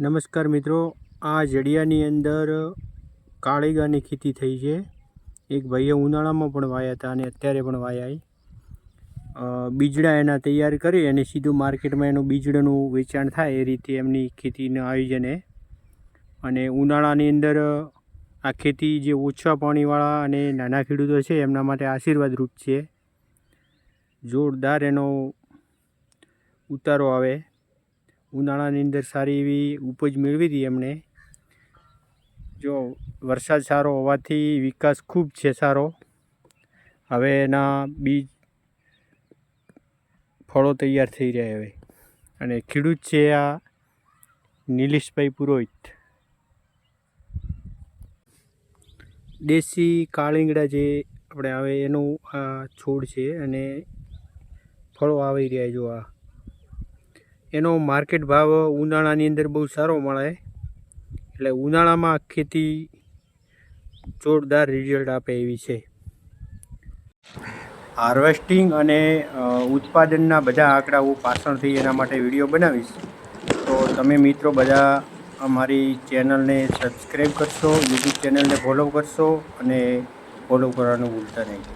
નમસ્કાર મિત્રો, આ જડિયાની અંદર કાળીગાની ખેતી થઈ છે. એક ભાઈએ ઉનાળામાં પણ વાયા હતા અને અત્યારે પણ વાયા. બીજડા એના તૈયાર કરી અને સીધું માર્કેટમાં એનું બીજડાનું વેચાણ થાય એ રીતે એમની ખેતીનું આયોજન છે. અને ઉનાળાની અંદર આ ખેતી જે ઓછા પાણીવાળા અને નાના ખેડૂતો છે એમના માટે આશીર્વાદરૂપ છે. જોરદાર એનો ઉતારો આવે. ઉનાળાની અંદર સારી એવી ઉપજ મેળવી હતી એમણે. જો વરસાદ સારો હોવાથી વિકાસ ખૂબ છે સારો. હવે એના બીજ ફળો તૈયાર થઈ રહ્યા હવે. અને ખેડૂત છે આ નિલેશભાઈ પુરોહિત. દેશી કાળીંગડા જે આપણે આવે એનું આ છોડ છે અને ફળો આવી રહ્યા જો આ. એનો માર્કેટ ભાવ ઉનાળાની અંદર બહુ સારો મળે, એટલે ઉનાળામાં ખેતી જોરદાર રિઝલ્ટ આપે એવી છે. હાર્વેસ્ટિંગ અને ઉત્પાદનના બધા આંકડા હું પાછળથી એના માટે વિડીયો બનાવીશ, તો તમે મિત્રો બધા અમારી ચેનલને સબસ્ક્રાઈબ કરશો, યુટ્યુબ ચેનલને ફોલો કરશો અને ફોલો કરવાનું ભૂલતા નહીં.